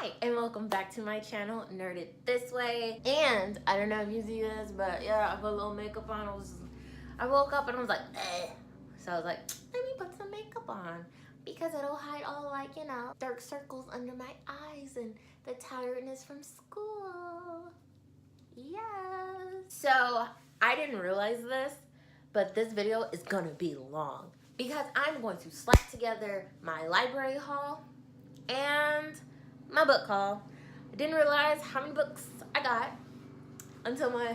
Hi, and welcome back to my channel, Nerd It This Way. And I don't know if you see this, but yeah, I put a little makeup on. I woke up and I was like, eh. So I was like, let me put some makeup on because it'll hide all, like, you know, dark circles under my eyes and the tiredness from school. Yes. So I didn't realize this, but this video is gonna be long because I'm going to slap together my library haul and my book haul. I didn't realize how many books I got until my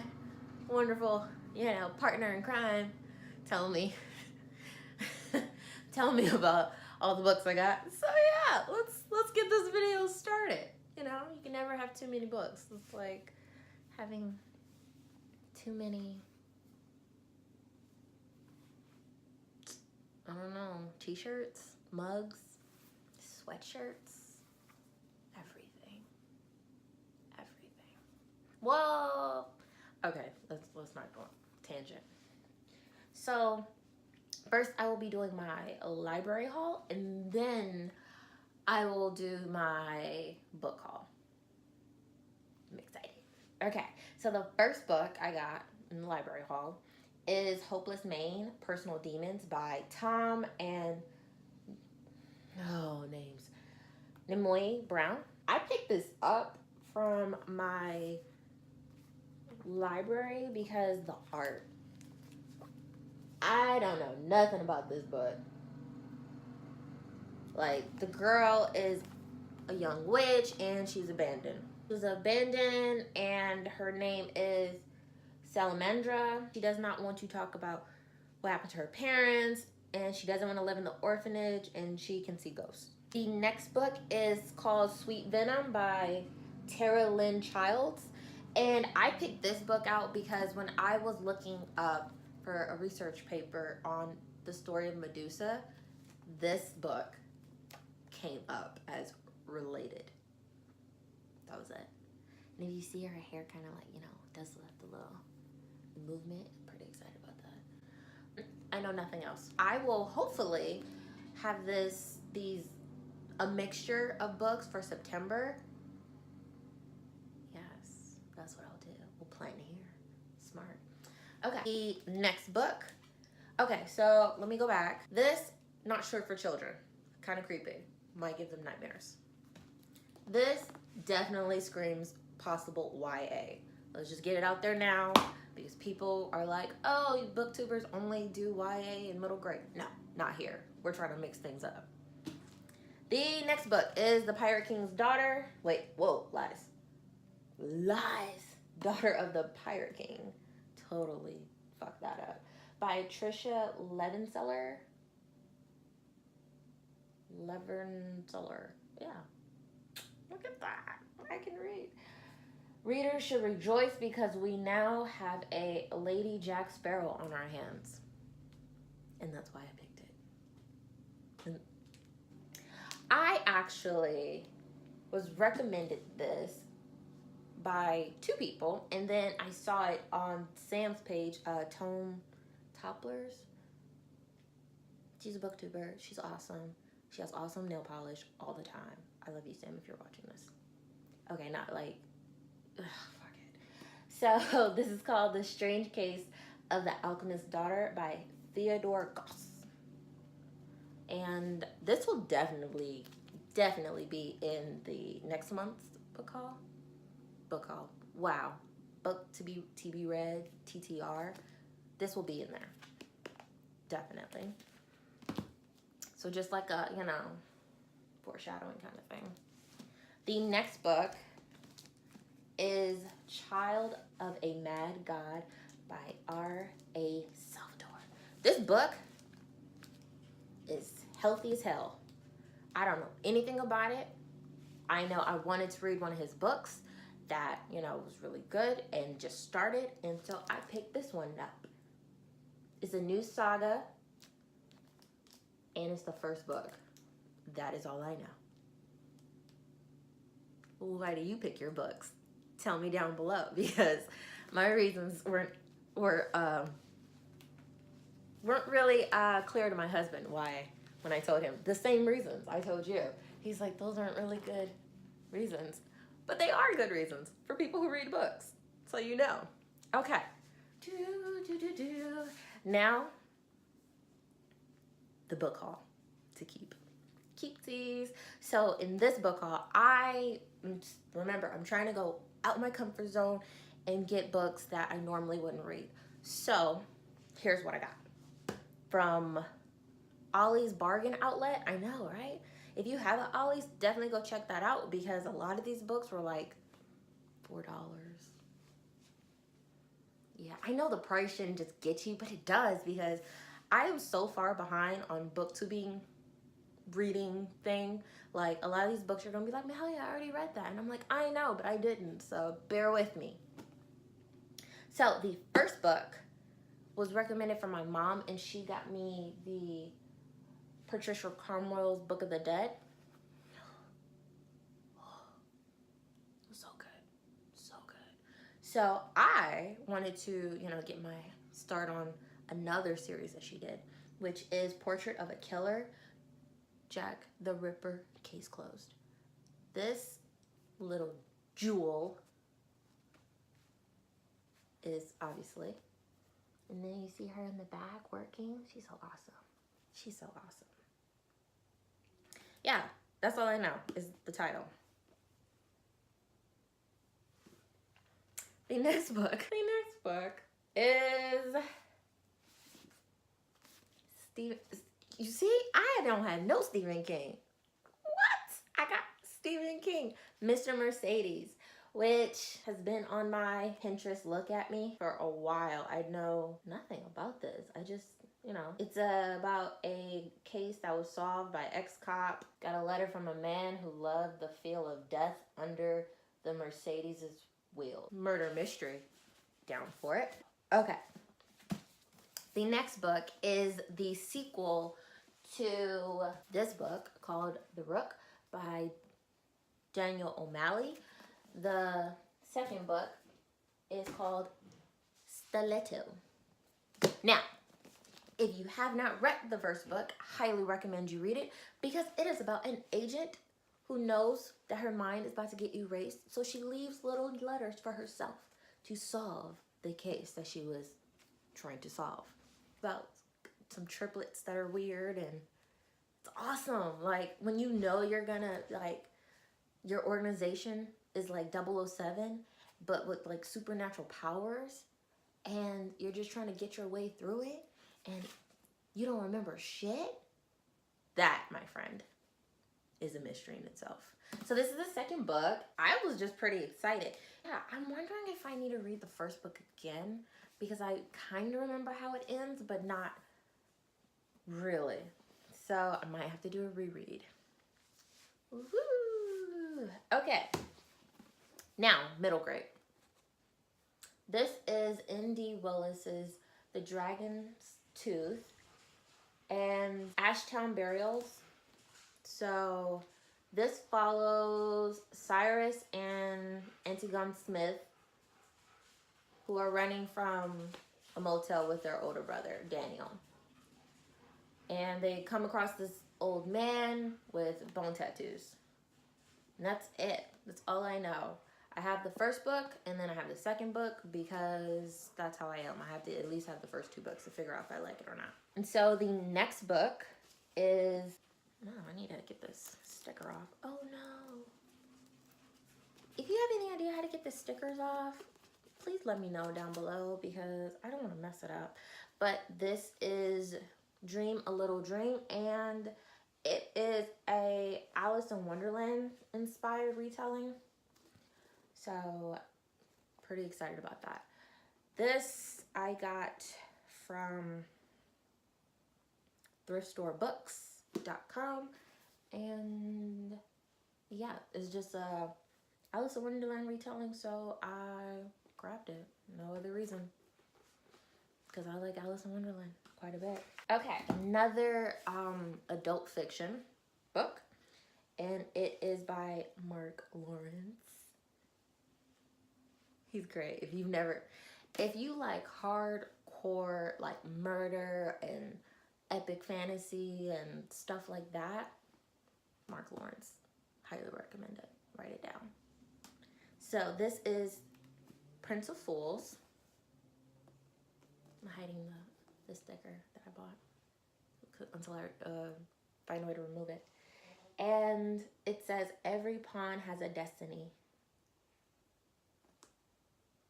wonderful, partner in crime telling me telling me about all the books I got. So yeah, let's get this video started. You know, you can never have too many books. It's like having too many, I don't know, t-shirts, mugs, sweatshirts, everything. Whoa. Okay, let's not go on tangent. So first I will be doing my library haul and then I will do my book haul. I'm excited. Okay, so the first book I got in the library haul is Hopeless Maine, Personal Demons by Tom and names. Nimoy Brown. I picked this up from my library because the art. I don't know nothing about this book. Like, the girl is a young witch and she's abandoned. She's abandoned and her name is Salamandra. She does not want to talk about what happened to her parents and she doesn't want to live in the orphanage and she can see ghosts. The next book is called Sweet Venom by Tara Lynn Childs. And I picked this book out because when I was looking up for a research paper on the story of Medusa, this book came up as related. That was it. And if you see her hair kind of like, does the little movement, I'm pretty excited about that. I know nothing else. I will hopefully have a mixture of books for September. Yes, that's what I'll do. We'll plan here. Smart. Okay, the next book. Okay, so let me go back. This, not sure for children. Kind of creepy. Might give them nightmares. This definitely screams possible YA. Let's just get it out there now because people are like, oh, booktubers only do YA and middle grade. No, not here. We're trying to mix things up. The next book is The Pirate King's Daughter. Wait, whoa, lies. Daughter of the Pirate King. Totally fucked that up. By Tricia Levenseller. Yeah. Look at that. I can read. Readers should rejoice because we now have a Lady Jack Sparrow on our hands. And that's why I picked it. And I actually was recommended this by two people, and then I saw it on Sam's page, Tome Topplers. She's a booktuber. She's awesome. She has awesome nail polish all the time. I love you, Sam, if you're watching this. Okay, not like, fuck it. So this is called The Strange Case of the Alchemist's Daughter by Theodore Goss. And this will definitely be in the next month's book haul. Wow. Book to be read, TTR. This will be in there. Definitely. So just like a, foreshadowing kind of thing. The next book is Child of a Mad God by R.A. Salvatore. This book is healthy as hell. I don't know anything about it. I know I wanted to read one of his books that, was really good and just started. And so I picked this one up. It's a new saga. And it's the first book. That is all I know. Why do you pick your books? Tell me down below because my reasons weren't really clear to my husband why when I told him the same reasons I told you. He's like, those aren't really good reasons, but they are good reasons for people who read books. So you know. Okay. Now, the book haul to keep. Keep these. So in this book haul, remember, I'm trying to go out my comfort zone and get books that I normally wouldn't read. So here's what I got from Ollie's Bargain Outlet. I know, right? If you have an Ollie's, definitely go check that out because a lot of these books were like $4. Yeah, I know the price shouldn't just get you, but it does because I am so far behind on booktubing reading thing. Like a lot of these books you're gonna be like, hell yeah, I already read that. And I'm like, I know, but I didn't, so bear with me. So the first book was recommended from my mom, and she got me the Patricia Cornwell's Book of the Dead. It was so good. So good. So I wanted to, get my start on another series that she did, which is Portrait of a Killer, Jack the Ripper, Case Closed. This little jewel is obviously, and then you see her in the back working. She's so awesome. She's so awesome. Yeah, that's all I know is the title. The next book is Stephen. You see, I don't have no Stephen King. What? I got Stephen King, Mr. Mercedes, which has been on my Pinterest look at me for a while. I know nothing about this. I just, it's about a case that was solved by ex-cop. Got a letter from a man who loved the feel of death under the Mercedes' wheel. Murder mystery. Down for it. Okay. The next book is the sequel to this book called The Rook by Daniel O'Malley. The second book is called Stiletto. Now, if you have not read the first book, I highly recommend you read it because it is about an agent who knows that her mind is about to get erased, so she leaves little letters for herself to solve the case that she was trying to solve. About some triplets that are weird, and it's awesome. Like when you know you're gonna, like, your organization is like 007 but with like supernatural powers, and you're just trying to get your way through it and you don't remember shit. That, my friend, is a mystery in itself. So this is the second book. I was just pretty excited. Yeah, I'm wondering if I need to read the first book again because I kind of remember how it ends, but not really. So I might have to do a reread. Woo! Okay. Now, middle grade. This is N.D. Willis's The Dragon's Tooth and Ashtown Burials. So this follows Cyrus and Antigone Smith, who are running from a motel with their older brother, Daniel. And they come across this old man with bone tattoos. And that's it. That's all I know. I have the first book and then I have the second book because that's how I am. I have to at least have the first two books to figure out if I like it or not. And so the next book is... No, I need to get this sticker off. Oh no. If you have any idea how to get the stickers off, please let me know down below because I don't want to mess it up. But this is Dream a Little Dream, and it is a Alice in Wonderland inspired retelling. So pretty excited about that. This I got from thriftstorebooks.com, and yeah, it's just a Alice in Wonderland retelling, so I grabbed it. No other reason, because I like Alice in Wonderland quite a bit. Okay, another adult fiction book, and it is by Mark Lawrence. He's great. If you like hardcore, like murder and epic fantasy and stuff like that, Mark Lawrence, highly recommend it. write it down. So this is Prince of Fools. I'm hiding the sticker that I bought until I find a way to remove it. And it says, every pawn has a destiny.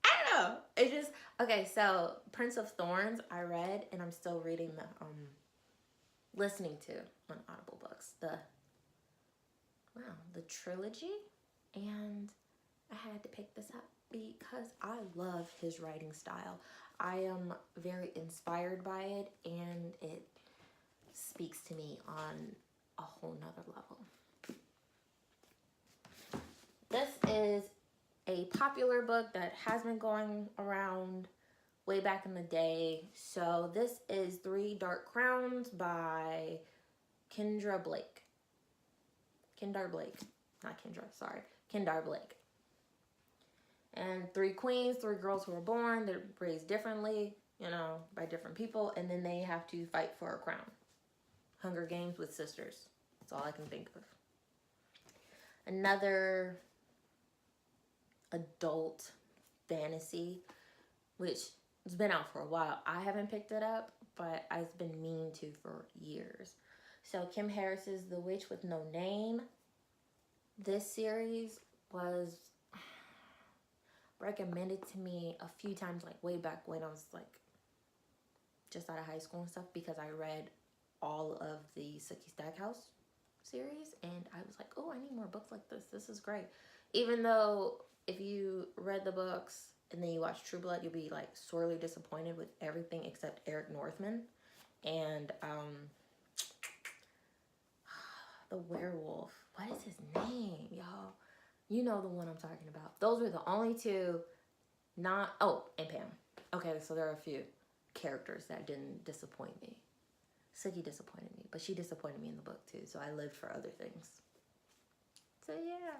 I don't know. It just, okay, so Prince of Thorns I read, and I'm still reading listening to on Audible Books, the trilogy. And I had to pick this up because I love his writing style. I am very inspired by it, and it speaks to me on a whole nother level. This is a popular book that has been going around way back in the day. So this is Three Dark Crowns by Kendra Blake. Kendar Blake. Not Kendra, sorry. Kendar Blake. And three queens, three girls who are born. They're raised differently, you know, by different people. And then they have to fight for a crown. Hunger Games with sisters. That's all I can think of. Another adult fantasy, which has been out for a while. I haven't picked it up, but I've been meaning to for years. So Kim Harris's The Witch with No Name. This series was recommended to me a few times, like way back when I was like just out of high school and stuff, because I read all of the Sookie Stackhouse series, and I was like, oh, I need more books like this. This is great. Even though if you read the books and then you watch True Blood, you'll be like sorely disappointed with everything except Eric Northman and the werewolf. What is his name, y'all? You know the one I'm talking about. Those were the only two not... Oh, and Pam. Okay, so there are a few characters that didn't disappoint me. Sookie disappointed me, but she disappointed me in the book too, so I lived for other things. So yeah.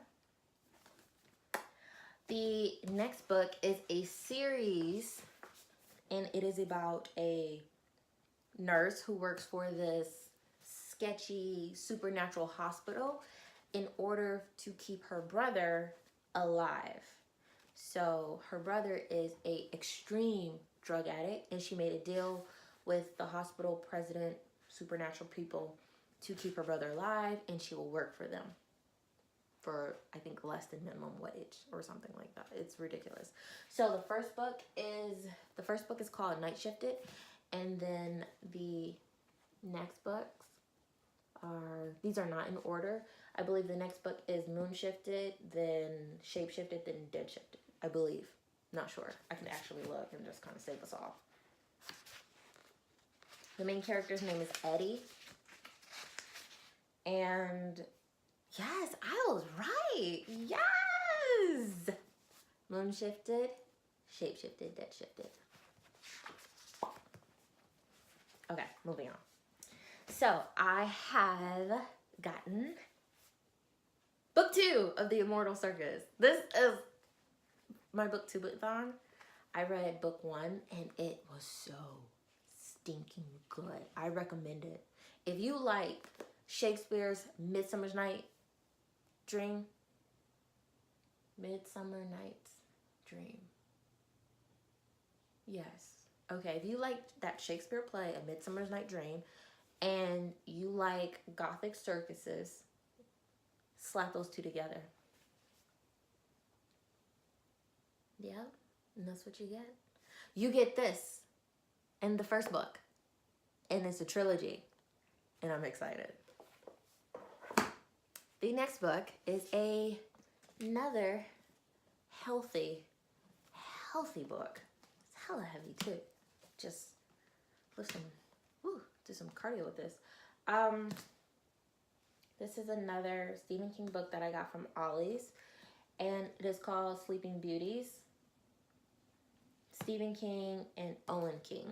The next book is a series, and it is about a nurse who works for this sketchy supernatural hospital in order to keep her brother alive. So her brother is a extreme drug addict, and she made a deal with the hospital president, supernatural people, to keep her brother alive, and she will work for them for, I think, less than minimum wage or something like that. It's ridiculous. So the first book is called Night Shifted, and then the next books these are not in order. I believe the next book is Moon Shifted, then Shape Shifted, then Dead Shifted. I believe. Not sure. I can actually look and just kind of save us all. The main character's name is Eddie. And yes, I was right. Yes! Moon Shifted, Shape Shifted, Dead Shifted. Okay, moving on. So I have gotten book 2 of The Immortal Circus. This is my book 2-thon. I read book 1 and it was so stinking good. I recommend it. If you like Shakespeare's Midsummer Night's Dream. Yes. Okay, if you like that Shakespeare play, A Midsummer Night's Dream, and you like Gothic circuses, slap those two together. Yeah, and that's what you get. You get this in the first book, and it's a trilogy, and I'm excited. The next book is another healthy book. It's hella heavy too. Just listen, do some cardio with this. This is another Stephen King book that I got from Ollie's, and it is called Sleeping Beauties. Stephen King and Owen King.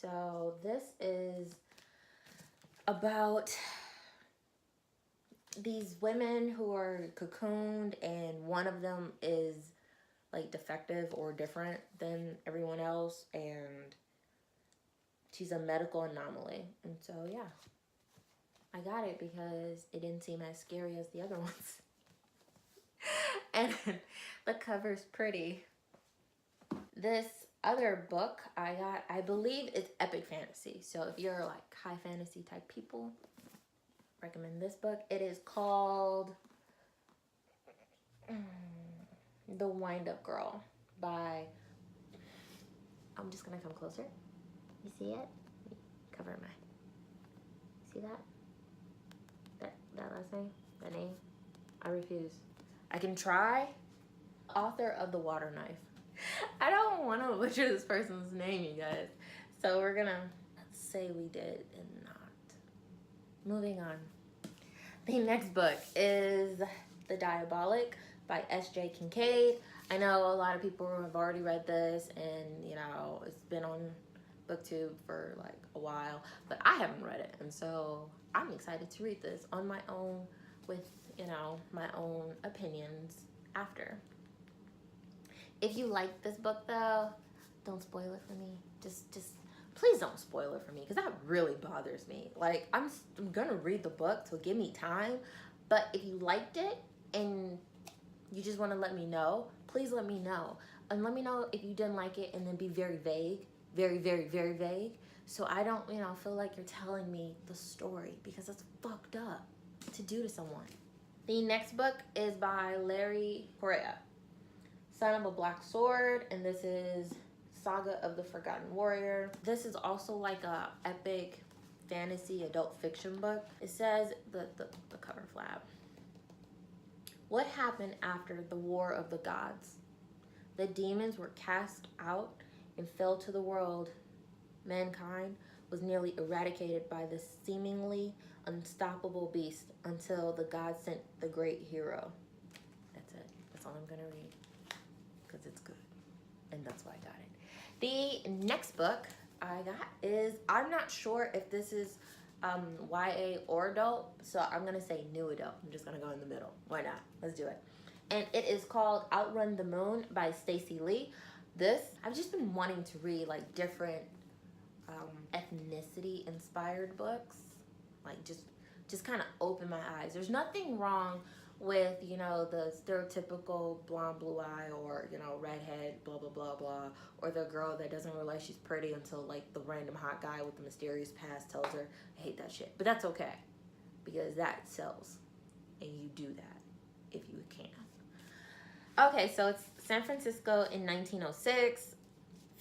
So this is about these women who are cocooned, and one of them is like defective or different than everyone else, and she's a medical anomaly. And so yeah, I got it because it didn't seem as scary as the other ones. And the cover's pretty. This other book I got, I believe it's epic fantasy. So if you're like high fantasy type people, recommend this book. It is called The Wind-Up Girl by, I'm just gonna come closer. You see it? Cover my, see that? That last name? That name? I refuse. I can try. Author of The Water Knife. I don't want to butcher this person's name, you guys. So we're gonna say we did and not. Moving on. The next book is The Diabolic by S.J. Kincaid. I know a lot of people have already read this, and you know it's been on BookTube for like a while, but I haven't read it, and so I'm excited to read this on my own with, you know, my own opinions after. If you like this book though, don't spoil it for me. Just please don't spoil it for me, because that really bothers me. Like I'm gonna read the book, so give me time. But if you liked it and you just want to let me know, please let me know. And let me know if you didn't like it, and then be very vague, very, very, very vague. So I don't, you know, feel like you're telling me the story, because that's fucked up to do to someone. The next book is by Larry Correia, Son of a Black Sword, and this is Saga of the Forgotten Warrior. This is also like a epic fantasy adult fiction book. It says, the cover flap. What happened after the War of the Gods? The demons were cast out and fell to the world. Mankind was nearly eradicated by this seemingly unstoppable beast until the gods sent the great hero. That's it. That's all I'm gonna read, because it's good, and that's why I got it. The next book I got is, I'm not sure if this is YA or adult, so I'm gonna say new adult. I'm just gonna go in the middle. Why not? Let's do it. And it is called Outrun the Moon by Stacey Lee. This, I've just been wanting to read like different ethnicity inspired books, like just kind of open my eyes. There's nothing wrong with, you know, the stereotypical blonde blue eye, or, you know, redhead, blah blah blah blah, or the girl that doesn't realize she's pretty until like the random hot guy with the mysterious past tells her. I hate that shit, but that's okay, because that sells, and you do that if you can. Okay, so it's San Francisco in 1906.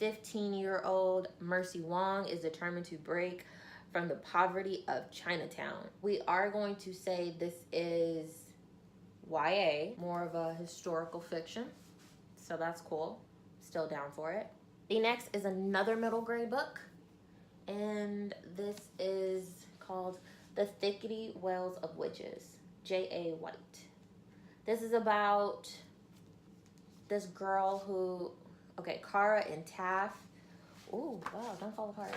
15-year-old Mercy Wong is determined to break from the poverty of Chinatown. We are going to say this is YA, more of a historical fiction, so that's cool. Still down for it. The next is another middle grade book, and this is called The Thickety Wells of Witches, J.A. White. This is about this girl who, okay, Kara and Taff. Ooh, wow, don't fall apart.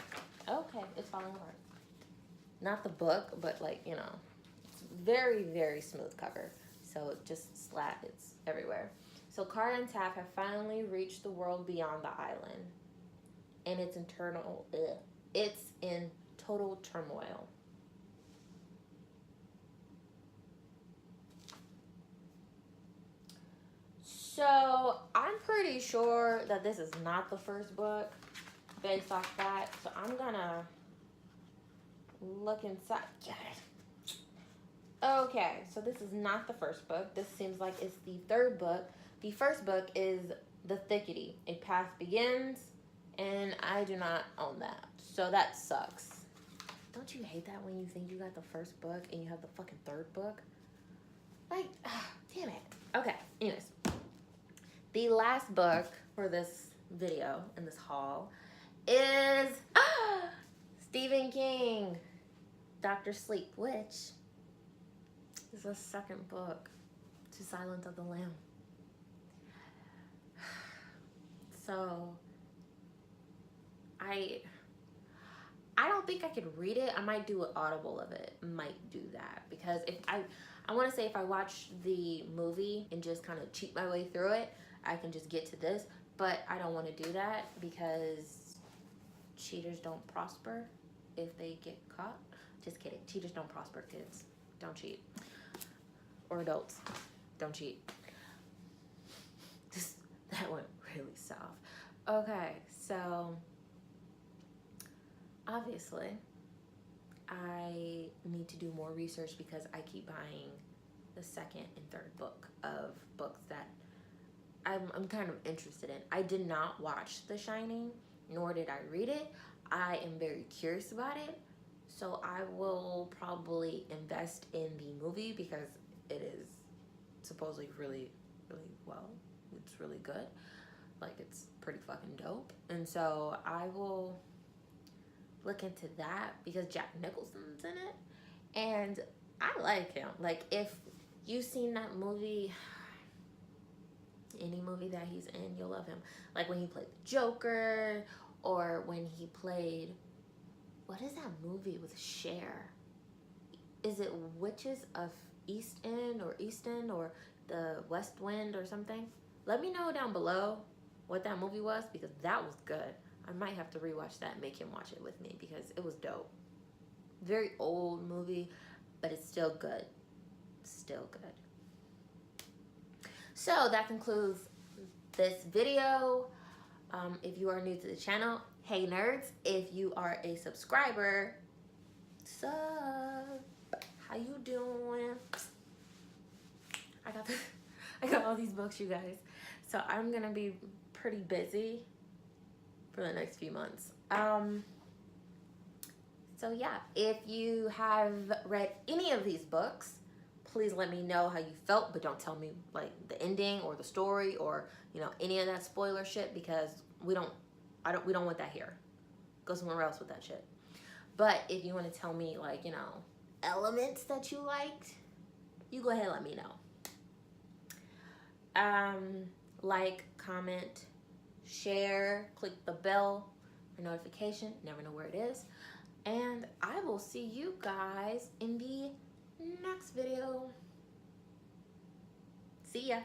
Okay, it's falling apart. Not the book, but like, you know, it's very, very smooth cover. So it just it's everywhere. So Kara and Taff have finally reached the world beyond the island. And it's in total turmoil. So I'm pretty sure that this is not the first book based off that. So I'm gonna look inside. Okay, so this is not the first book. This seems like it's the third book. The first book is The Thickety, A Path Begins, and I do not own that. So that sucks. Don't you hate that when you think you got the first book and you have the fucking third book? Like, damn it. Okay, anyways. The last book for this video in this haul is Stephen King, Dr. Sleep, which is the second book to Silence of the Lamb. So I don't think I could read it. I might do an audible of it. Might do that, because if I want to say if I watch the movie and just kind of cheat my way through it, I can just get to this. But I don't want to do that, because cheaters don't prosper if they get caught. Just kidding. Cheaters don't prosper, kids. Don't cheat. Or adults. Don't cheat. Just, that went really soft. Okay, so obviously I need to do more research because I keep buying the second and third book of books that I'm kind of interested in. I did not watch The Shining, nor did I read it. I am very curious about it, so I will probably invest in the movie because it is supposedly really, really well. It's really good. Like, it's pretty fucking dope. And so I will look into that because Jack Nicholson's in it. And I like him. Like, if you've seen that movie, any movie that he's in, you'll love him. Like when he played the Joker, or when he played, what is that movie with Cher? Is it Witches of East End or the West Wind or something? Let me know down below what that movie was because that was good. I might have to rewatch that and make him watch it with me because it was dope. Very old movie, but it's still good. Still good. So that concludes this video. If you are new to the channel, hey nerds. If you are a subscriber, sup? How you doing? I got all these books, you guys. So I'm gonna be pretty busy for the next few months. So yeah, if you have read any of these books, please let me know how you felt, but don't tell me like the ending or the story or, you know, any of that spoiler shit because we don't want that here. Go somewhere else with that shit. But if you want to tell me like, you know, elements that you liked, you go ahead and let me know. Like, comment, share, click the bell for notification. Never know where it is. And I will see you guys in the next video. See ya.